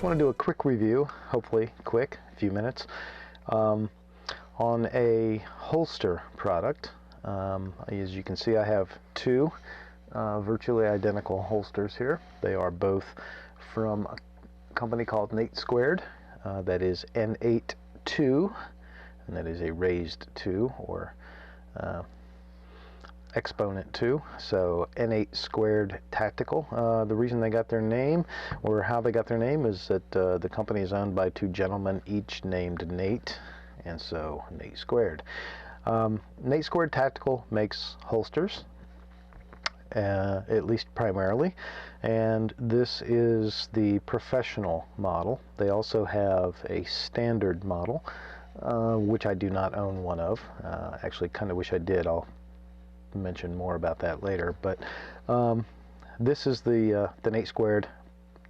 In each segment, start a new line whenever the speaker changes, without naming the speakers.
want to do a quick review, hopefully quick, a few minutes, on a holster product. As you can see, I have two virtually identical holsters here. They are both from a company called N82, that is N82, and that is a raised 2 or exponent 2, so N82 Tactical. The reason they got their name, or how they got their name, is that the company is owned by two gentlemen, each named Nate, and so N82. N82 Tactical makes holsters, at least primarily, and this is the professional model. They also have a standard model, which I do not own one of. Actually, kind of wish I did. I'll mention more about that later, but this is the N82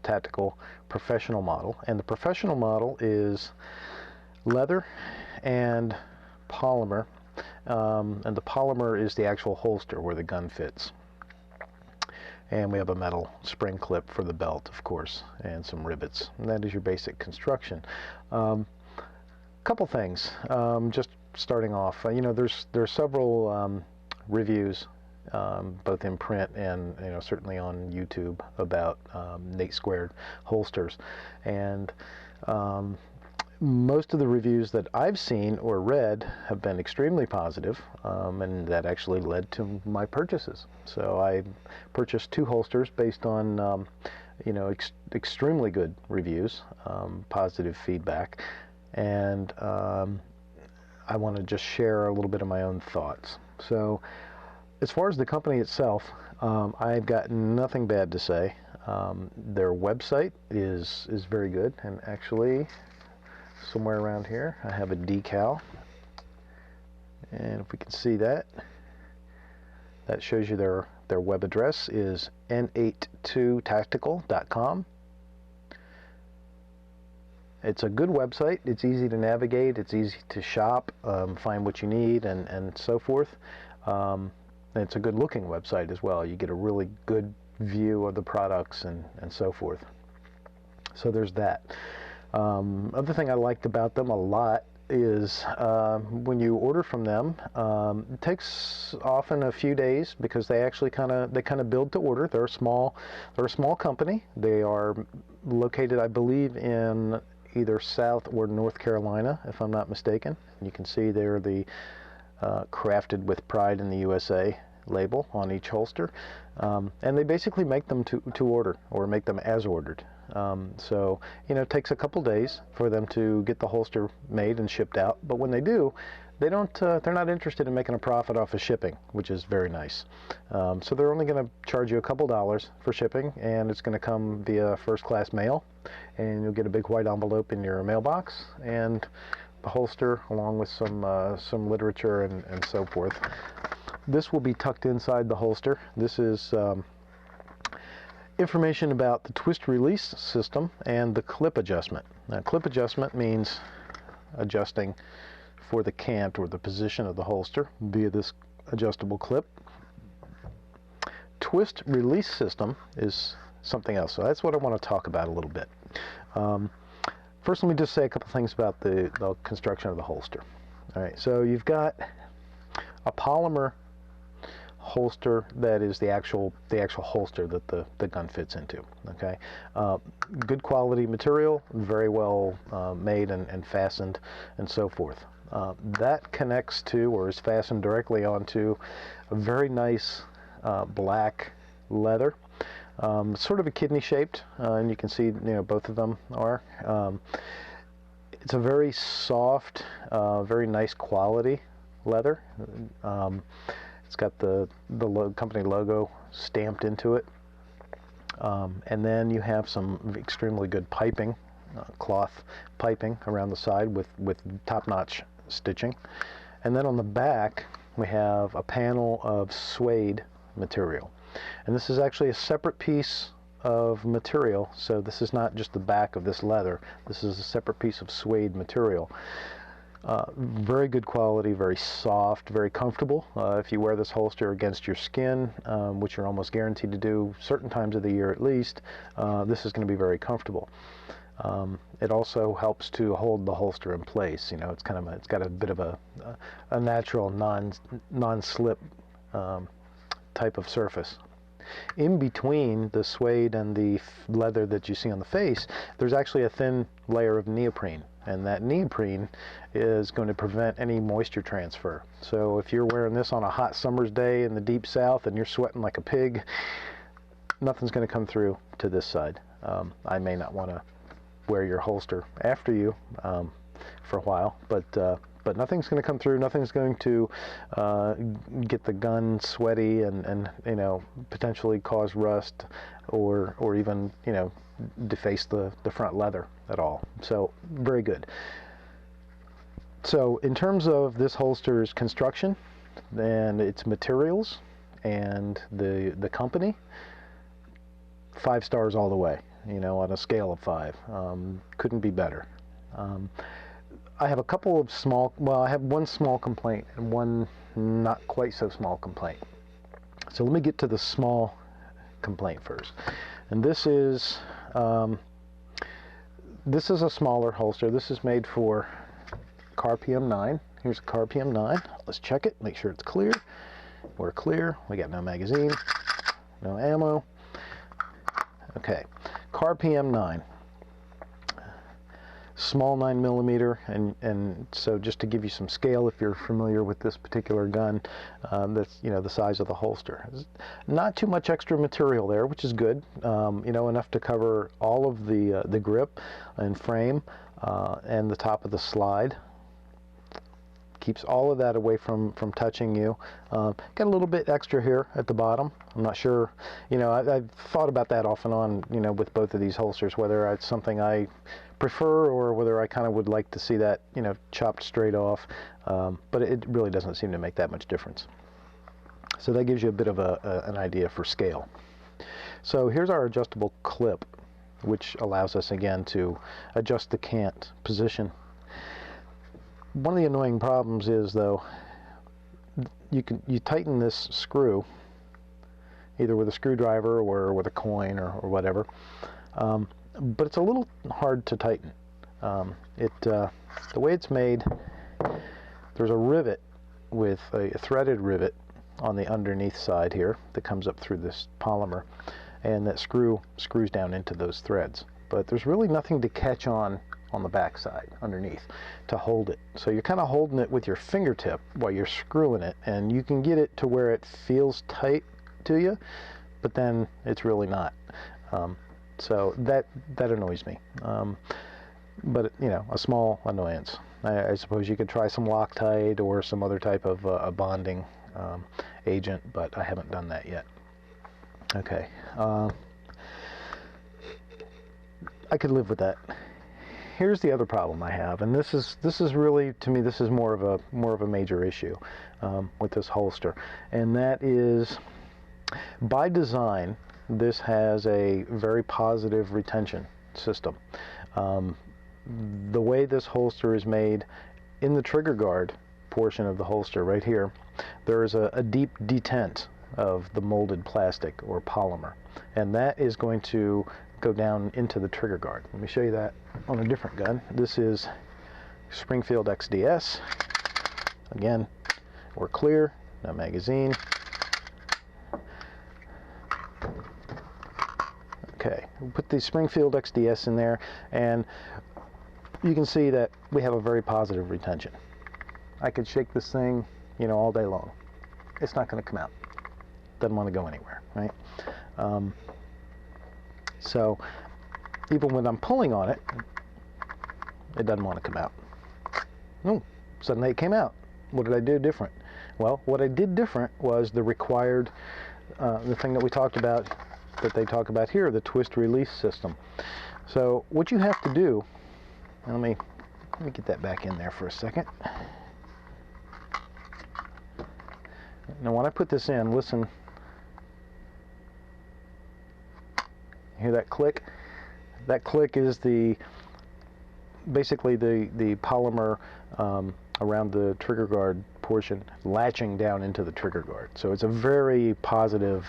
Tactical Professional model, and the professional model is leather and polymer, and the polymer is the actual holster where the gun fits, and we have a metal spring clip for the belt, of course, and some rivets, and that is your basic construction. Couple things, just starting off, you know, there's several reviews, both in print and certainly on YouTube, about N82 holsters, and most of the reviews that I've seen or read have been extremely positive, and that actually led to my purchases. So I purchased two holsters based on extremely good reviews, positive feedback, and I want to just share a little bit of my own thoughts. So as far as the company itself, I've got nothing bad to say. Their website is very good, and actually somewhere around here I have a decal, and if we can see that, that shows you their web address is n82tactical.com. It's a good website. It's easy to navigate, it's easy to shop, find what you need, and so forth. And it's a good looking website as well. You get a really good view of the products and so forth. So there's that. Other thing I liked about them a lot is when you order from them, it takes often a few days, because they actually kind of build to order. They're a small company. They are located, I believe, in either South or North Carolina, if I'm not mistaken. You can see there the crafted with pride in the USA label on each holster, and they basically make them to order, or make them as ordered. So it takes a couple days for them to get the holster made and shipped out, but when they do, they're not interested in making a profit off of shipping, which is very nice. So they're only going to charge you a couple dollars for shipping, and it's going to come via first-class mail, and you'll get a big white envelope in your mailbox, and the holster along with some literature and so forth. This will be tucked inside the holster. This is information about the twist release system and the clip adjustment. Now, clip adjustment means adjusting for the cant, or the position of the holster, via this adjustable clip. Twist release system is something else, so that's what I want to talk about a little bit. First, let me just say a couple things about the construction of the holster. All right, so you've got a polymer holster that is the actual holster that the gun fits into. Okay, good quality material, very well made and fastened, and so forth. That connects to, or is fastened directly onto, a very nice black leather, sort of a kidney shaped, and you can see both of them are. It's a very soft, very nice quality leather. It's got the company logo stamped into it, and then you have some extremely good piping, cloth piping around the side with top-notch stitching. And then on the back we have a panel of suede material, and this is actually a separate piece of material, so this is not just the back of this leather, this is a separate piece of suede material. Very good quality, very soft, very comfortable. If you wear this holster against your skin, which you're almost guaranteed to do certain times of the year at least, this is going to be very comfortable. It also helps to hold the holster in place. You know, it's it's got a bit of a natural non-slip type of surface. In between the suede and the leather that you see on the face, there's actually a thin layer of neoprene, and that neoprene is going to prevent any moisture transfer. So if you're wearing this on a hot summer's day in the deep south and you're sweating like a pig, nothing's going to come through to this side. I may not want to wear your holster after you for a while, but nothing's going to come through. Nothing's going to get the gun sweaty and you know, potentially cause rust or even, you know, deface the front leather at all. So very good. So in terms of this holster's construction and its materials and the company, 5 stars all the way, you know, on a scale of 5. Couldn't be better. I have a couple of small, well, I have one small complaint and one not quite so small complaint. So let me get to the small complaint first. And this is a smaller holster. This is made for CAR-PM 9. Here's a CAR-PM 9. Let's check it, make sure it's clear. We're clear. We got no magazine, no ammo. Okay, CAR-PM 9. Small 9mm, and so just to give you some scale, if you're familiar with this particular gun, that's, you know, the size of the holster. Not too much extra material there, which is good. You know, enough to cover all of the grip and frame and the top of the slide. Keeps all of that away from touching you. Got a little bit extra here at the bottom. I'm not sure, you know, I've thought about that off and on, you know, with both of these holsters, whether it's something I prefer or whether I kind of would like to see that, you know, chopped straight off. But it really doesn't seem to make that much difference. So that gives you a bit of an idea for scale. So here's our adjustable clip, which allows us again to adjust the cant position. One of the annoying problems is, though, you tighten this screw either with a screwdriver or with a coin or whatever, but it's a little hard to tighten. The way it's made, there's a rivet with a threaded rivet on the underneath side here that comes up through this polymer, and that screws down into those threads. But there's really nothing to catch on the back side underneath to hold it. So you're kind of holding it with your fingertip while you're screwing it, and you can get it to where it feels tight to you, but then it's really not. So that annoys me. But you know, a small annoyance. I suppose you could try some Loctite or some other type of a bonding agent, but I haven't done that yet. Okay, I could live with that. Here's the other problem I have, and this is really, to me, this is more of a major issue with this holster, and that is, by design, this has a very positive retention system. The way this holster is made, in the trigger guard portion of the holster right here, there is a deep detent of the molded plastic or polymer, and that is going to go down into the trigger guard. Let me show you that on a different gun. This is Springfield XDS. Again, we're clear, no magazine. Okay, we'll put the Springfield XDS in there, and you can see that we have a very positive retention. I could shake this thing, you know, all day long. It's not going to come out. Doesn't want to go anywhere, right? So even when I'm pulling on it, it doesn't want to come out. No, suddenly it came out. What did I do different? Well, what I did different was the required, the thing that we talked about, that they talk about here, the twist release system. So what you have to do, let me get that back in there for a second. Now when I put this in, listen. Hear that click? That click is basically the polymer around the trigger guard portion latching down into the trigger guard. So it's a very positive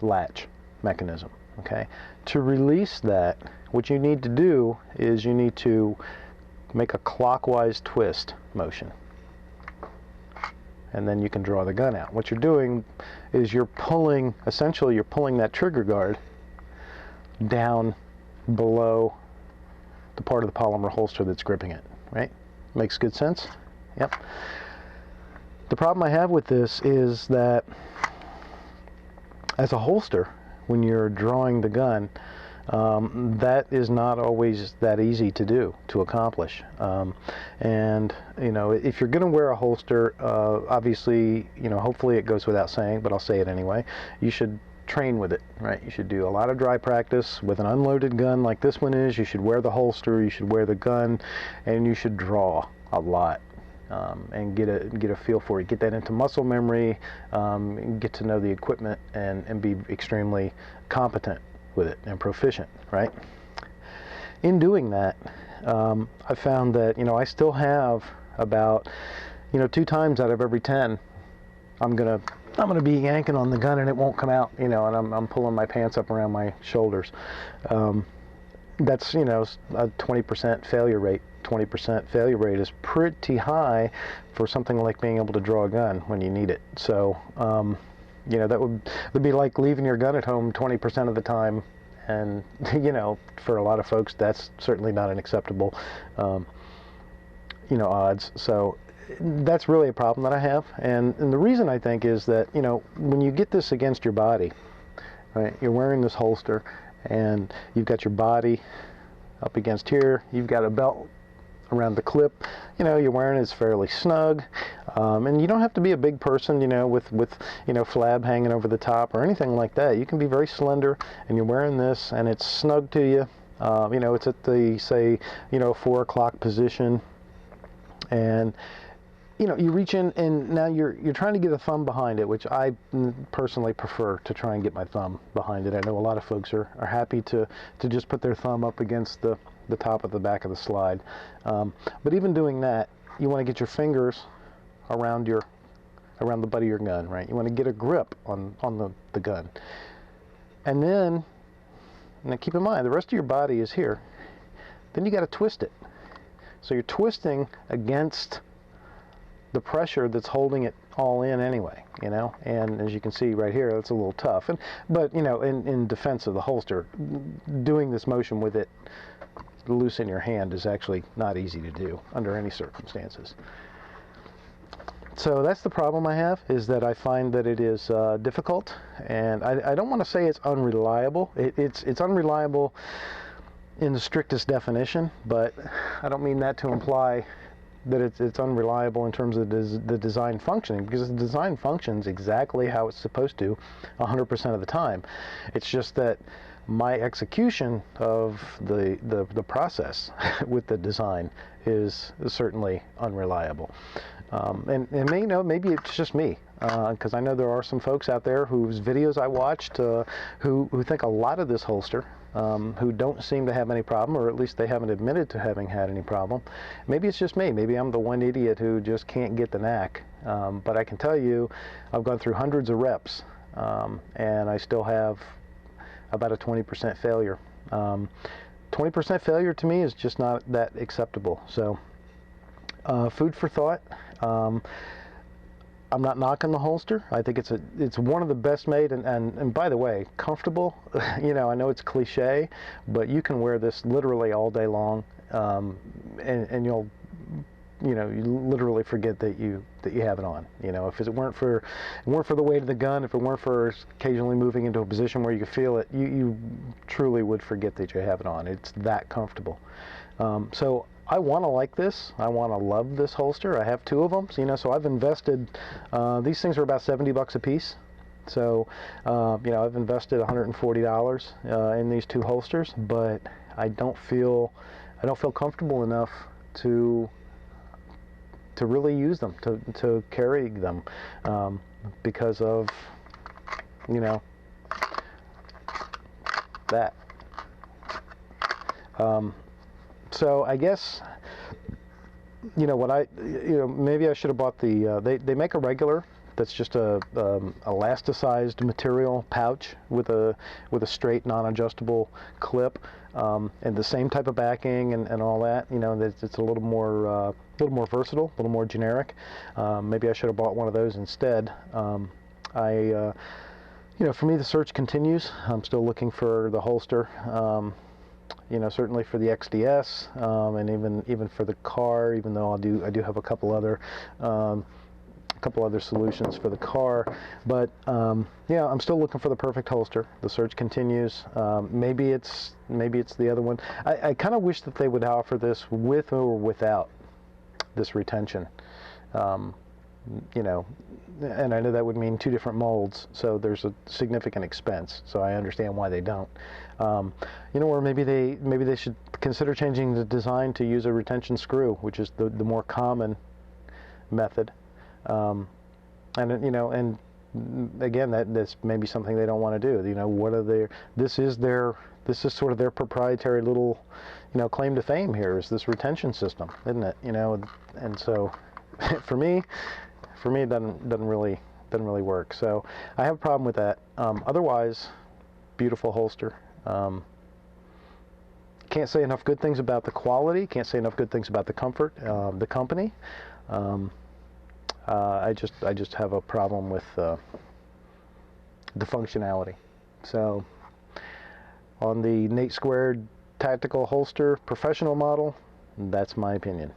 latch mechanism. Okay, to release that, what you need to do is you need to make a clockwise twist motion, and then you can draw the gun out. What you're doing is you're pulling, essentially you're pulling that trigger guard down below the part of the polymer holster that's gripping it, right? Makes good sense? Yep. The problem I have with this is that as a holster, when you're drawing the gun, that is not always that easy to do, to accomplish. And you know, if you're going to wear a holster, obviously, you know, hopefully it goes without saying, but I'll say it anyway, you should train with it, right? You should do a lot of dry practice with an unloaded gun like this one is. You should wear the holster, you should wear the gun, and you should draw a lot. And get a feel for it, get that into muscle memory, get to know the equipment, and be extremely competent with it and proficient, right? In doing that, I found that, you know, I still have about, you know, 2 times out of every 10, I'm gonna be yanking on the gun and it won't come out, you know, and I'm pulling my pants up around my shoulders. That's, you know, a 20% failure rate. 20% failure rate is pretty high for something like being able to draw a gun when you need it. So, you know, that would be like leaving your gun at home 20% of the time, and you know, for a lot of folks, that's certainly not an acceptable, you know, odds. So that's really a problem that I have, and the reason I think is that, you know, when you get this against your body, right, you're wearing this holster, and you've got your body up against here, you've got a belt around the clip, you know, you're wearing it's fairly snug, and you don't have to be a big person, you know, with you know, flab hanging over the top or anything like that. You can be very slender, and you're wearing this, and it's snug to you. You know, it's at the, say, you know, 4 o'clock position, and you know, you reach in, and now you're trying to get a thumb behind it, which I personally prefer to try and get my thumb behind it. I know a lot of folks are happy to just put their thumb up against the top of the back of the slide. But even doing that, you want to get your fingers around the butt of your gun, right? You want to get a grip on the gun. And then, now keep in mind, the rest of your body is here. Then you got to twist it. So you're twisting against the pressure that's holding it all in anyway, you know, and as you can see right here, that's a little tough. But you know, in defense of the holster, doing this motion with it loose in your hand is actually not easy to do under any circumstances. So that's the problem I have, is that I find that it is difficult, and I don't want to say it's unreliable. It's unreliable in the strictest definition, but I don't mean that to imply that it's unreliable in terms of the design functioning, because the design functions exactly how it's supposed to 100% of the time. It's just that my execution of the process with the design is certainly unreliable. And you know, maybe it's just me, because I know there are some folks out there whose videos I watched who think a lot of this holster, who don't seem to have any problem, or at least they haven't admitted to having had any problem. Maybe it's just me. Maybe I'm the one idiot who just can't get the knack. But I can tell you, I've gone through hundreds of reps, and I still have about a 20% failure. 20% failure to me is just not that acceptable. So food for thought. I'm not knocking the holster. I think it's one of the best made, and by the way, comfortable. You know, I know it's cliche, but you can wear this literally all day long, and you'll, you know, you literally forget that you have it on. You know, if it weren't for the weight of the gun, if it weren't for occasionally moving into a position where you could feel it, you truly would forget that you have it on. It's that comfortable. So I want to like this. I want to love this holster. I have 2 of them, so, you know, so I've invested, these things are about $70 a piece. So, you know, I've invested $140 in these 2 holsters, but I don't feel comfortable enough to really use them, to carry them, because of, you know, that. So I guess, you know, maybe I should have bought the, they make a regular that's just a elasticized material pouch with a straight non-adjustable clip, and the same type of backing and all that. You know, it's a little more versatile, a little more generic. Maybe I should have bought one of those instead. You know, for me, the search continues. I'm still looking for the holster. You know, certainly for the XDS, and even for the car. Even though I do have a couple other solutions for the car, but yeah, I'm still looking for the perfect holster. The search continues. Maybe it's the other one. I kind of wish that they would offer this with or without this retention. You know, and I know that would mean two different molds, so there's a significant expense. So I understand why they don't. You know, or maybe they should consider changing the design to use a retention screw, which is the more common method. And you know, and again, that's maybe something they don't want to do. You know, what are their? This is sort of their proprietary little, you know, claim to fame here is this retention system, isn't it? You know, and so for me, it doesn't really work. So I have a problem with that. Otherwise, beautiful holster. Can't say enough good things about the quality. Can't say enough good things about the comfort, the company. I just have a problem with the functionality. So on the N82 Tactical Holster Professional model, that's my opinion.